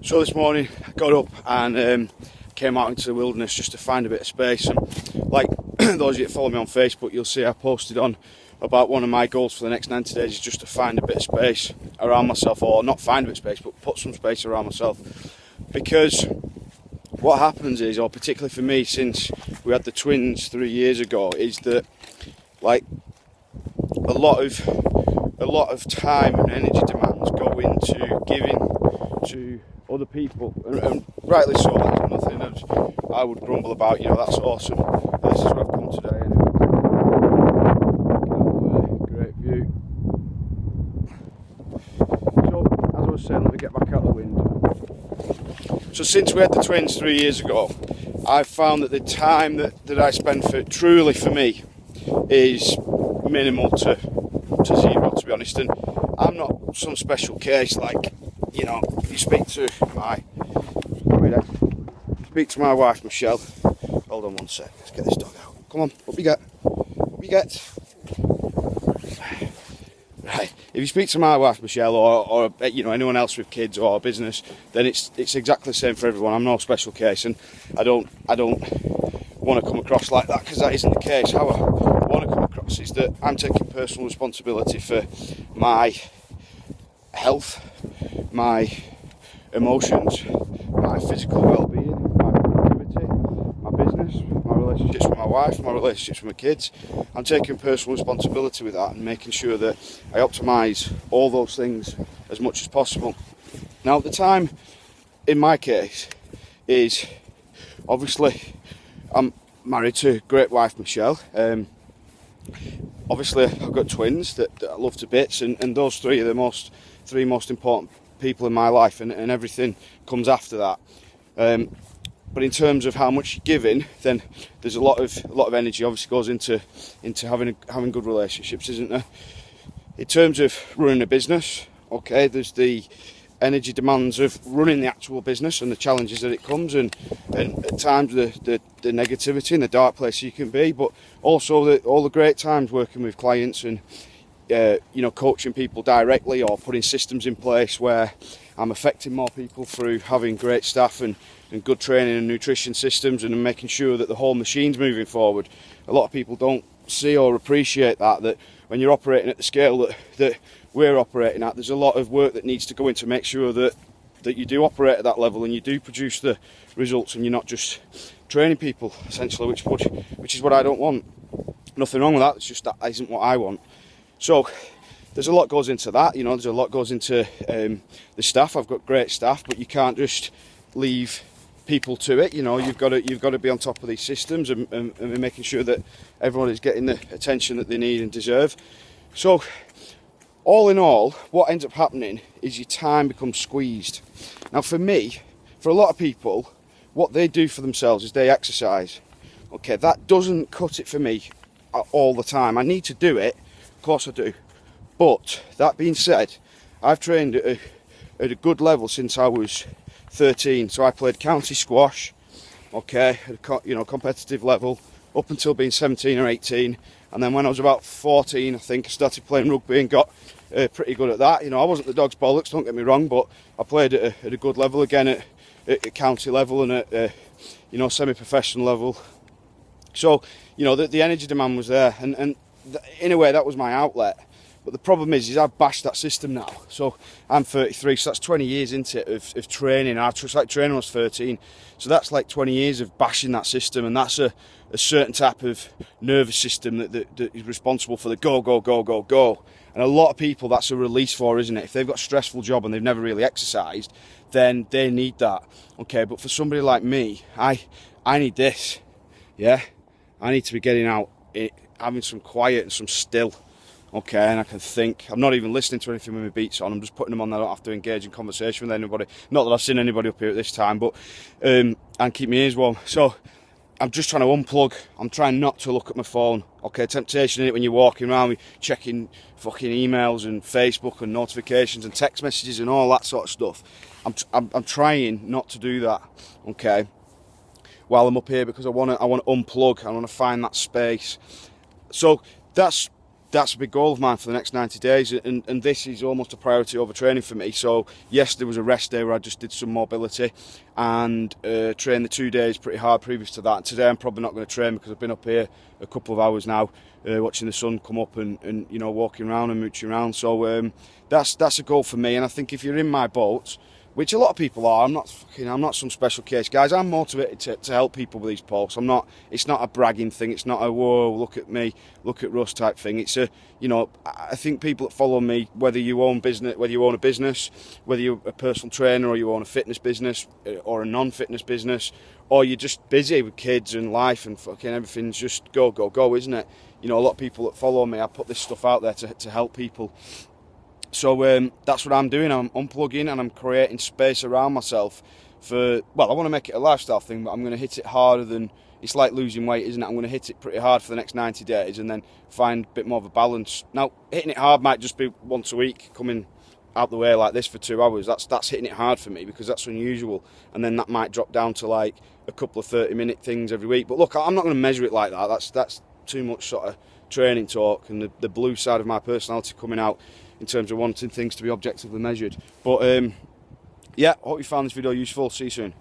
So this morning I got up and came out into the wilderness just to find a bit of space. And like those of you that follow me on Facebook, you'll see I posted on about one of my goals for the next 90 days is just to find a bit of space around myself, or not find a bit of space, but put some space around myself. Because what happens is, or particularly for me since we had the twins 3 years ago, is that like a lot of time and energy demands go into giving to other people, and rightly so. That's nothing that I would grumble about. You know, that's awesome. This is where I've come today anyway. Great view. So as I was saying, let me get back out the wind. So since we had the twins 3 years ago, I've found that the time that I spend truly for me is minimal to zero, to be honest. And I'm not some special case, like, you know, you speak to my wife Michelle. Hold on one sec, let's get this dog out. Come on, what you get? What you get? Right. If you speak to my wife Michelle, or you know, anyone else with kids or business, then it's exactly the same for everyone. I'm no special case, and I don't want to come across like that, because that isn't the case. How I want to come across is that I'm taking personal responsibility for my health, my emotions, my physical well-being, my productivity, my business, my relationships with my wife, my relationships with my kids. I'm taking personal responsibility with that and making sure that I optimise all those things as much as possible. Now, the time in my case is, obviously, I'm married to a great wife Michelle. Obviously I've got twins that I love to bits, and those three are the three most important people in my life, and everything comes after that. But in terms of how much you're giving, then there's a lot of energy obviously goes into having good relationships, isn't there? In terms of running a business, okay, there's the energy demands of running the actual business and the challenges that it comes, and at times the negativity and the dark place you can be, but also all the great times working with clients and you know, coaching people directly, or putting systems in place where I'm affecting more people through having great staff and good training and nutrition systems, and making sure that the whole machine's moving forward. A lot of people don't see or appreciate that when you're operating at the scale that we're operating at, there's a lot of work that needs to go in to make sure that you do operate at that level and you do produce the results, and you're not just training people essentially, which is what I don't want. Nothing wrong with that, it's just that isn't what I want. So there's a lot goes into that, you know. There's a lot goes into the staff. I've got great staff, but you can't just leave people to it. You know, you've got to be on top of these systems and making sure that everyone is getting the attention that they need and deserve. So all in all, what ends up happening is your time becomes squeezed. Now, for me, for a lot of people, what they do for themselves is they exercise. Okay, that doesn't cut it for me all the time. I need to do it, of course I do. But that being said, I've trained at a good level since I was 13. So I played county squash, okay, at a competitive level, up until being 17 or 18. And then when I was about 14, I think, I started playing rugby and got pretty good at that. You know, I wasn't the dog's bollocks, don't get me wrong, but I played at a good level again, at county level and at semi-professional level. So, you know, the energy demand was there, and in a way that was my outlet. But the problem is I've bashed that system now. So I'm 33, so that's 20 years into it of training. I started training when I was 13. So that's like 20 years of bashing that system, and that's a certain type of nervous system that is responsible for the go, go, go, go, go. And a lot of people, that's a release for, isn't it? If they've got a stressful job and they've never really exercised, then they need that. Okay, but for somebody like me, I need this. Yeah? I need to be getting out, having some quiet and some still. Okay, and I can think. I'm not even listening to anything with my beats on. I'm just putting them on there. I don't have to engage in conversation with anybody. Not that I've seen anybody up here at this time, but and keep my ears warm. So I'm just trying to unplug. I'm trying not to look at my phone. Okay, temptation in it when you're walking around, checking fucking emails and Facebook and notifications and text messages and all that sort of stuff. I'm trying not to do that. Okay, while I'm up here, because I want to unplug. I want to find that space. So that's that's a big goal of mine for the next 90 days, and this is almost a priority over training for me. So yes, there was a rest day where I just did some mobility and trained the 2 days pretty hard previous to that. And today I'm probably not going to train because I've been up here a couple of hours now, watching the sun come up and you know, walking around and mooching around. So that's a goal for me. And I think if you're in my boat, which a lot of people are, I'm not some special case, guys. I'm motivated to help people with these posts. It's not a bragging thing. It's not a whoa, look at me, look at Russ type thing. It's a, you know, I think people that follow me, whether you own a business, whether you're a personal trainer or you own a fitness business or a non-fitness business, or you're just busy with kids and life and fucking everything's just go, isn't it? You know, a lot of people that follow me, I put this stuff out there to help people. So that's what I'm doing. I'm unplugging and I'm creating space around myself for, well, I want to make it a lifestyle thing, but I'm going to hit it harder than, it's like losing weight, isn't it? I'm going to hit it pretty hard for the next 90 days and then find a bit more of a balance. Now, hitting it hard might just be once a week, coming out the way like this for 2 hours. That's hitting it hard for me because that's unusual. And then that might drop down to like a couple of 30-minute things every week. But look, I'm not going to measure it like that. That's too much sort of training talk and the blue side of my personality coming out in terms of wanting things to be objectively measured. But yeah, I hope you found this video useful. See you soon.